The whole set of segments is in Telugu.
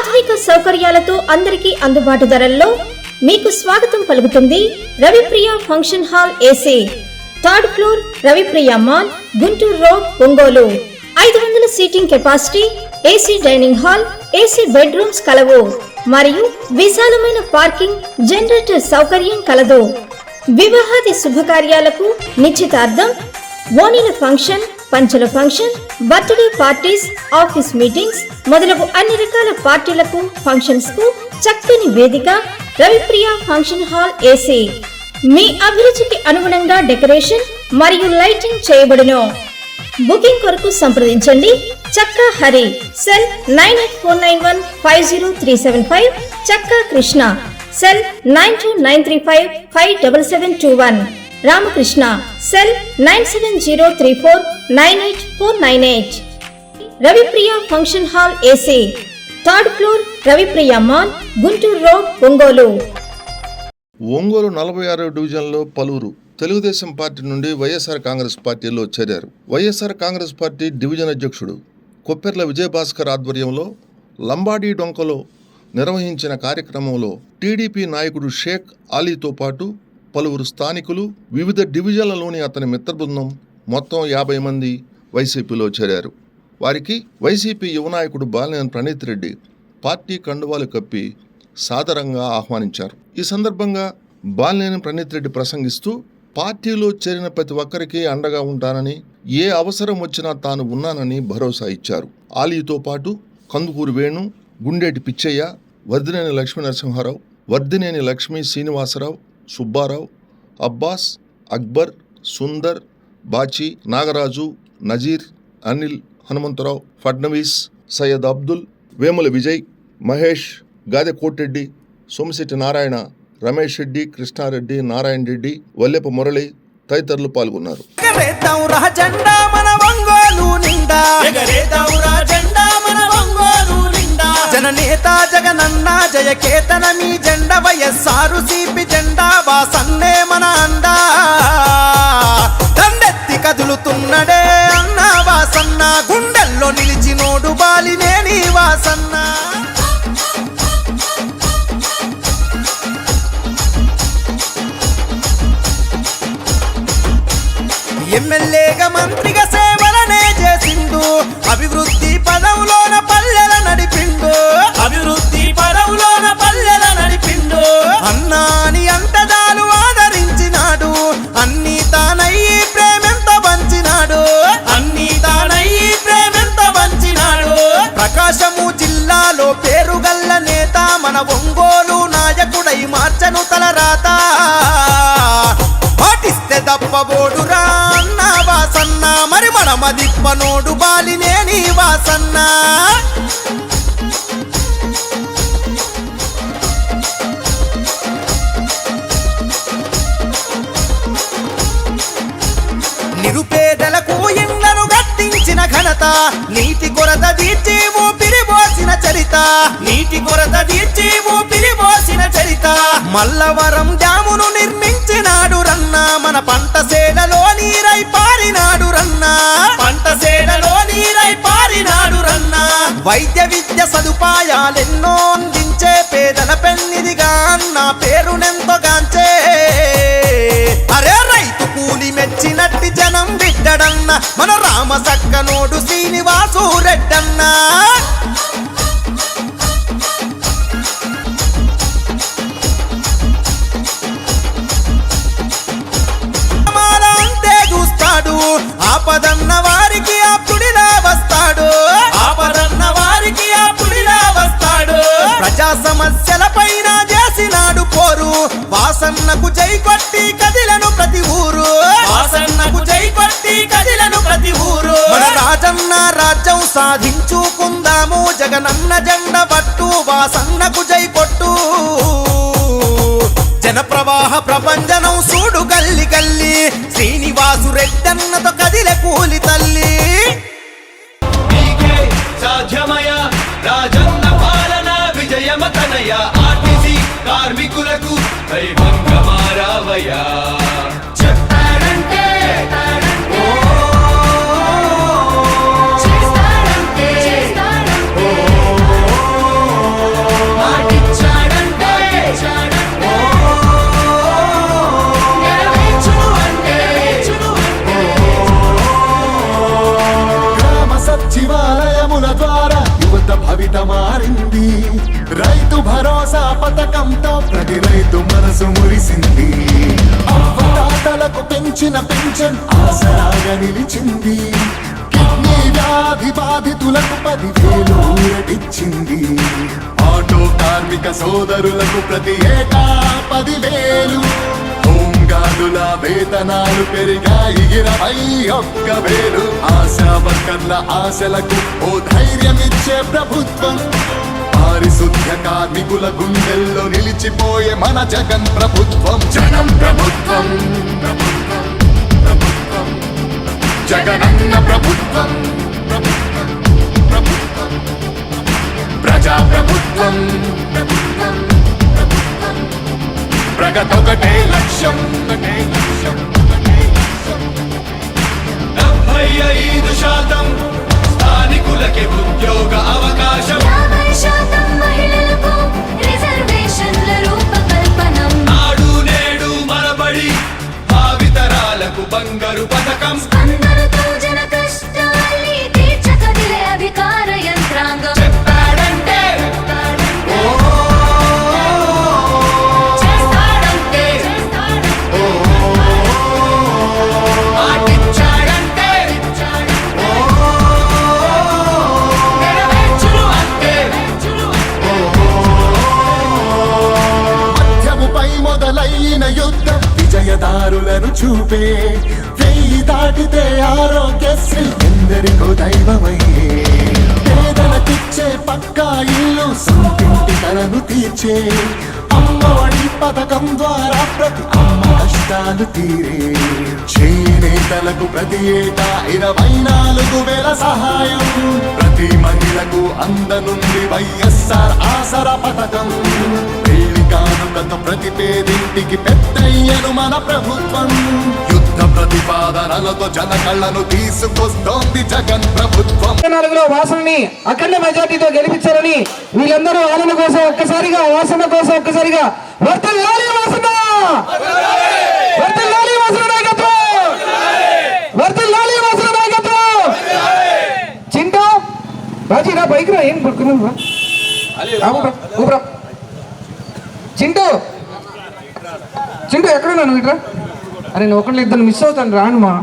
ఆధునిక సౌకర్యాలతో అందరికీ అందుబాటు ధరల్లో మీకు స్వాగతం పలుకుతుంది Ravipriya function hall AC, third floor, Ravipriya mall, Guntur road, Ongole. 500 seating capacity, AC dining hall, AC bedrooms కలవు మరియు విశాలమైన పార్కింగ్, జనరేటర్ సౌకర్యం కలదు. వివాహాది శుభకార్యాలకు, నిశ్చితార్థం, ఓణీల ఫంక్షన్, పంచల function, birthday parties, office meetings మొదలగు అన్ని రకాల పార్టీలకు, ఫంక్షన్స్ కు చక్కని వేదిక రవిప్రియ ఫంక్షన్ హాల్ ఏసీ. మీ అభిరుచికి అనుగుణంగా డెకరేషన్ మరియు లైటింగ్ చేయబడును. బుకింగ్ కొరకు సంప్రదించండి చక్కా Hari, cell 9849150375, Chakka Krishna, cell 9293557721, Ramakrishna, cell 9703498498. Ravipriya function hall AC, third floor, Ravipriya mall, Guntur road, Ongole. Ongole 46వ డివిజన్లో పలువురు తెలుగుదేశం పార్టీ నుండి వైఎస్ఆర్ కాంగ్రెస్ పార్టీలో చేరారు. వైఎస్ఆర్ కాంగ్రెస్ పార్టీ డివిజన్ అధ్యక్షుడు కొప్పెర్ల విజయభాస్కర్ ఆధ్వర్యంలో లంబాడీ డొంకలో నిర్వహించిన కార్యక్రమంలో టీడీపీ నాయకుడు షేక్ అలీతో పాటు పలువురు స్థానికులు, వివిధ డివిజన్లలోని అతని మిత్ర బృందం మొత్తం 50 మంది వైసీపీలో చేరారు. వారికి వైసీపీ యువ నాయకుడు బాలినేని ప్రణీత్ రెడ్డి పార్టీ కండువాలు కప్పి సాదరంగా ఆహ్వానించారు. ఈ సందర్భంగా బాలినేని ప్రణీత్ రెడ్డి ప్రసంగిస్తూ పార్టీలో చేరిన ప్రతి ఒక్కరికి అండగా ఉంటానని, ఏ అవసరం వచ్చినా తాను ఉన్నానని భరోసా ఇచ్చారు. ఆలీతో పాటు కందుకూరు వేణు, గుండేటి పిచ్చయ్య, వర్ధినేని లక్ష్మీ నరసింహారావు, వర్ధినేని లక్ష్మీ శ్రీనివాసరావు, సుబ్బారావు, అబ్బాస్, అక్బర్, సుందర్, బాచి, నాగరాజు, నజీర్, అనిల్, హనుమంతరావు, ఫడ్నవీస్, సయ్యద్ అబ్దుల్, వేముల విజయ్, మహేష్, గాదె కోటిరెడ్డి, సోమిశెట్టి నారాయణ, రమేష్ రెడ్డి, కృష్ణారెడ్డి, నారాయణ రెడ్డి, వల్లెప మురళి తదితరులు పాల్గొన్నారు. జననేత జగనన్న జయకేతన మీ జెండ, వైఎస్ఆర్ సిపి జెండా, వాసన్నే మన అండా. దండెత్తి కదులుతున్నడే అన్న వాసన్న, గుండెల్లో నిలిచినోడు బాలినేని వాసన్న. ఎమ్మెల్యేగా మంత్రిగా సేవలనే చేసిండు, అభివృద్ధి పదవులోన పల్లెల నడిపిండు, అభివృద్ధి పదవులోన పల్లెల నడిపిండు. అన్నాని అంటదాలు ఆదరించినాడు, అన్ని తానయ్యి ప్రేమెంత పంచినాడు, అన్ని తానయ్యి ప్రేమెంత పంచినాడు. ప్రకాశము జిల్లాలో పేరుగల్ల నేత, మన ఒంగోలు నాయకుడై మార్చను తలరాత. పాటిస్తే దప్పబోడురా అన్న వాసన్న, మరి మనమదిప్పనోడు బాలినేని వాసన్న. నిరుపేదలకు ఇళ్లను కట్టించిన ఘనత, నీటి కొరత తీర్చి ఊపిరిపోసిన చరిత, నీటి కొరత తీర్చి ఊపిరిపోసిన చరిత. మల్లవరం డ్యామును నిర్మించినాడు రన్న, మన పంట సేలలో నీరై పారినాడు రన్న, పంట సేలలో నీరై పారినాడు రన్న. వైద్య విద్య సదుపాయాలెన్నో అందించే పేదల పెన్నిదిగా అన్న పేరునెంతో గాంచే. అరే రైతు కూలి మెచ్చినట్టి జనం బిడ్డడన్న, మన రామ సక్కనోడు శ్రీనివాసు రెడ్డన్న. అంతే చూస్తాడు, ఆపదన్న వారికి ఆప్తుడిలా వస్తాడు, ఆపదన్న వారికి ఆప్తుడిలా వస్తాడు. ప్రజా సమస్యల పైన చేసినాడు పోరు, వాసన్నకు జై కొట్టి కదిలను ప్రతి ఊరు, వాసన్నకు జై కొట్టి కదిలను ప్రతి ఊరు. మన రాజన్న రాజ్యం సాధించుకుందాము, జగనన్న జెండ పట్టు, వాసన్నకు జై కొట్టు. జన ప్రవాహ ప్రపంచనం సూడు గల్లి గల్లి, శ్రీనివాసు రెడ్డన్నతో కదిలే కూలి తల్లి. సాధ్యమయ రాజన్న పాలన విజయమతనయ, ఆర్టీసీ కార్మికులకు దైవంగమారావయ్యా. పథకముల ద్వారా యువత భవిత మారింది. రైతు భరోసా పథకంతో ప్రతి రైతు మనసు మురిసింది. అవ్వతాతలకు పెంచిన పెన్షన్ ఆసరాగా నిలిచింది. కిడ్నీ వ్యాధి బాధితులకు 10,000 ఊరటిచ్చింది. ఆటో కార్మిక సోదరులకు ప్రతి ఏటా 10,000. హోంగార్డుల వేతనాలు పెరిగాయి 21,000. ఆశా వర్కర్ల ఆశలకు ఓ ధైర్యమిచ్చే ప్రభుత్వం. పారిశుద్ధ్య కార్మికుల గుండెల్లో నిలిచిపోయే మన జగన్ ప్రభుత్వం. జనం ప్రభుత్వం, ప్రభుత్వం, ప్రభుత్వం, జగనన్న ప్రభుత్వం, ప్రభుత్వం, ప్రభుత్వం, ప్రజా ప్రభుత్వం, ప్రభుత్వం, ప్రభుత్వం, ప్రగతొకటే లక్ష్యం, ఒకటే లక్ష్యం, ఒకటే లక్ష్యం. 75% స్థానికులకి ఉద్యోగ అవకాశం. 50% మహిళలకు రిజర్వేషన్ల రూపకల్పనం. నాడు నేడు మనబడి భావితరాలకు బంగారు పథకం. స్పందనతో జన కష్టాల్ని తీర్చకదిలే అధికార యంత్రాంగం. చెప్పాడంటే చేస్తాడంటే మాటిచ్చాడంటే నెరవేర్చును అంటే. మధ్యముపై మొదలైన యుద్ధం విజయదారులను చూపే. 1000 దాటితే ఆరోగ్యశ్రీ ఎందరికో దైవమయ్యే. పేదలకిచ్చే పక్కా ఇల్లు సొంతింటి కలను తీర్చే. అమ్మఒడి పథకం ద్వారా ప్రతి అమ్మ కష్టాలు తీరే. చేనేతలకు ప్రతి ఏటా 24,000 సహాయం. ప్రతి మహిళకు అందనుంది వైఎస్ఆర్ ఆసరా పథకం. పెళ్లి కానుకతో ప్రతి పేదింటికి పెద్దయ్యను మన ప్రభుత్వం. యుద్ధ ప్రతిపాదనలతో జన కళ్ళను తీసుకొస్తోంది జగన్ ప్రభుత్వం. 4లో వాసనని అఖండ మెజార్టీతో గెలిపించారని వీళ్ళందరూ ఆలన కోసం ఒక్కసారిగా వాసన కోసం ఒక్కసారిగా వర్ధిల్లాలి వాసన, వర్ధిల్లాలి వాసన నాయకత్వం, వర్ధిల్లాలి వాసన నాయకత్వం. చింటూ రాజీరా బైక్ రా, ఏం పడుకున్నావు? చింటూ చింటూ ఎక్కడున్నా నువ్వు? ఇట్రా. అరే నువ్వు ఒకళ్ళు ఇద్దరు మిస్ అవుతాను, రాను మా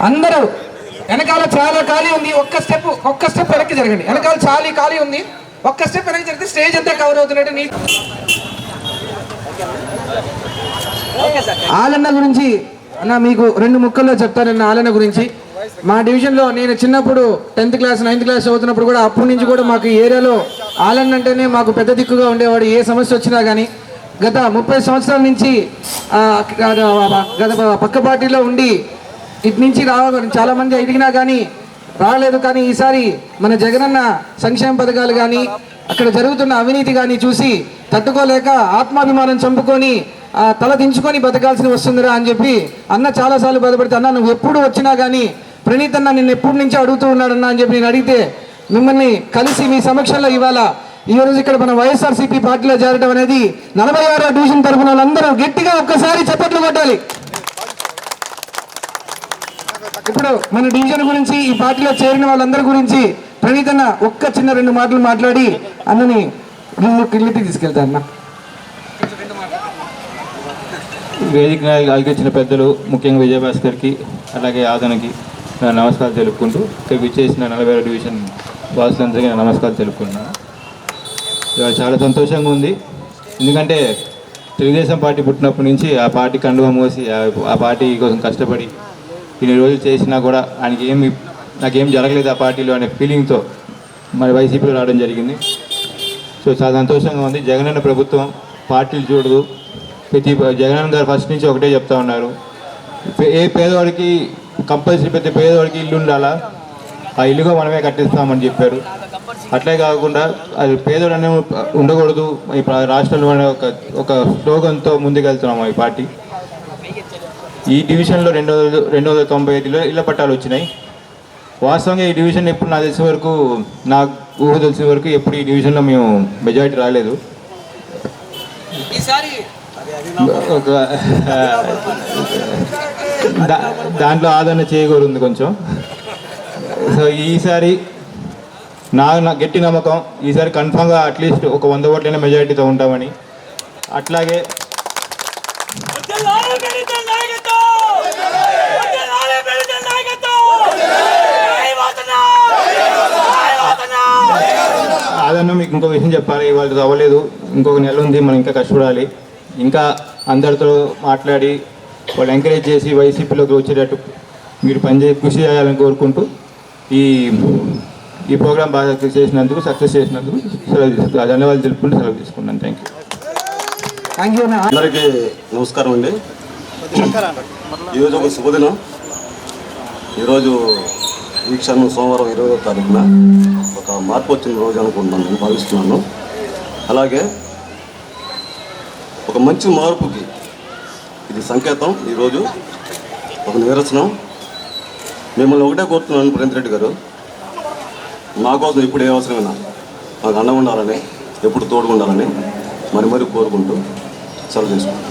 అందరూ. వెనకాల చాలా ఖాళీ ఉంది, ఒక్క స్టెప్ వెనక్కి జరగండి. వెనకాల చాలా ఖాళీ ఉంది, ఒక్క స్టెప్ వెనక్కి జరిగితే స్టేజ్ అంతా కవర్ అవుతున్నట్టు. నీ ఆలన్న గురించి అన్న మీకు 2 ముక్కల్లో చెప్తానన్న. ఆలన్న గురించి మా డివిజన్లో నేను చిన్నప్పుడు 10th క్లాస్ 9th క్లాస్ చదువుతున్నప్పుడు కూడా అప్పటి నుంచి కూడా మాకు ఈ ఏరియాలో ఆలన్న అంటేనే మాకు పెద్ద దిక్కుగా ఉండేవాడు. ఏ సమస్య వచ్చినా కానీ గత 30 సంవత్సరాల నుంచి గత పక్క పార్టీలో ఉండి ఇటు నుంచి చాలామంది అడిగినా కానీ రాలేదు. కానీ ఈసారి మన జగనన్న సంక్షేమ పథకాలు కానీ అక్కడ జరుగుతున్న అవినీతి కానీ చూసి తట్టుకోలేక ఆత్మాభిమానం చంపుకొని తల దించుకొని బతకాల్సి వస్తుందిరా అని చెప్పి అన్న చాలాసార్లు బాధపడితే, అన్న నువ్వు ఎప్పుడు వచ్చినా కానీ ప్రణీత్ అన్న నిన్ను ఎప్పటి నుంచో అడుగుతూ ఉన్నాడన్నా అని చెప్పి నేను అడిగితే మిమ్మల్ని కలిసి మీ సమక్షంలో ఇవాళ ఈరోజు ఇక్కడ మన వైఎస్ఆర్సీపీ పార్టీలో చేరడం అనేది 46వ డివిజన్ తరఫున వాళ్ళందరూ గట్టిగా ఒక్కసారి చప్పట్లు కొట్టాలి. ఇప్పుడు మన డివిజన్ గురించి ఈ పార్టీలో చేరిన వాళ్ళందరి గురించి ప్రణీత్ అన్న ఒక్క చిన్న 2 మాటలు మాట్లాడి అన్నని కిళ్ళకి తీసుకెళ్తా అన్న. వేదిక ఆలోచించిన పెద్దలు ముఖ్యంగా విజయభాస్కర్కి అలాగే ఆదనకి నా నమస్కారాలు తెలుపుకుంటూ ఇక్కడ విచ్చేసిన 46వ డివిజన్ వాసులందరికీ నా నమస్కారాలు తెలుపుకుంటున్నాను. ఇవాళ చాలా సంతోషంగా ఉంది. ఎందుకంటే తెలుగుదేశం పార్టీ పుట్టినప్పటి నుంచి ఆ పార్టీ కండువా మోసి ఆ పార్టీ కోసం కష్టపడి ఇన్ని రోజులు చేసినా కూడా నాకేం జరగలేదు ఆ పార్టీలో అనే ఫీలింగ్తో మరి వైసీపీలో రావడం జరిగింది. సో చాలా సంతోషంగా ఉంది. జగనన్న ప్రభుత్వం పార్టీలు చూడదు. జగనన్న గారు ఫస్ట్ నుంచి ఒకటే చెప్తా ఉన్నారు, ఏ పేదవాడికి కంపల్సరీ ప్రతి పేదవాడికి ఇల్లు ఉండాలా, ఆ ఇల్లుగా మనమే కట్టిస్తామని చెప్పారు. అట్లే కాకుండా అది పేదోడు అనే ఉండకూడదు ఈ రాష్ట్రంలో ఒక స్లోగన్తో ముందుకెళ్తున్నాము ఈ పార్టీ. ఈ డివిజన్లో 295 ఇళ్ల పట్టాలు వచ్చినాయి. వాస్తవంగా ఈ డివిజన్ ఎప్పుడు నాకు తెలిసిన వరకు, నాకు ఊహ తెలిసిన వరకు ఎప్పుడు ఈ డివిజన్లో మేము మెజారిటీ రాలేదు. దాంట్లో ఆదరణ చేయకూడదు కొంచెం. సో ఈసారి నా గట్టి నమ్మకం ఈసారి కన్ఫామ్గా అట్లీస్ట్ ఒక 100 ఓట్లైన మెజారిటీతో ఉంటామని. అట్లాగే అదన్నా మీకు ఇంకో విషయం చెప్పాలి, ఇవాళ అవ్వలేదు, ఇంకొక నెల ఉంది, మనం ఇంకా కష్టపడాలి, ఇంకా అందరితో మాట్లాడి వాళ్ళు ఎంకరేజ్ చేసి వైసీపీలోకి వచ్చేటట్టు మీరు కృషి చేయాలని కోరుకుంటూ ఈ ప్రోగ్రాం బాగా చేసినందుకు, సక్సెస్ చేసినందుకు ధన్యవాదాలు తెలుపుకుంటూ సెలవు తీసుకున్నాను. Thank you. అందరికీ నమస్కారం అండి. ఈరోజు ఒక శుభదినం. ఈరోజు ఈ క్షణం సోమవారం 20వ తారీఖున ఒక మార్పు వచ్చిన రోజు అనుకుంటున్నాను, నేను భావిస్తున్నాను. అలాగే ఒక మంచి మార్పుకి ఇది సంకేతం, ఈరోజు ఒక నిదర్శనం. మిమ్మల్ని ఒకటే కోరుతున్నాను ప్రేమ్ రెడ్డి గారు, మా కోసం ఇప్పుడు ఏ అవసరమైనా మాకు అండగా ఉండాలని, ఎప్పుడు తోడుగా ఉండాలని మరి కోరుకుంటూ సెలవు తీసుకుంటాను.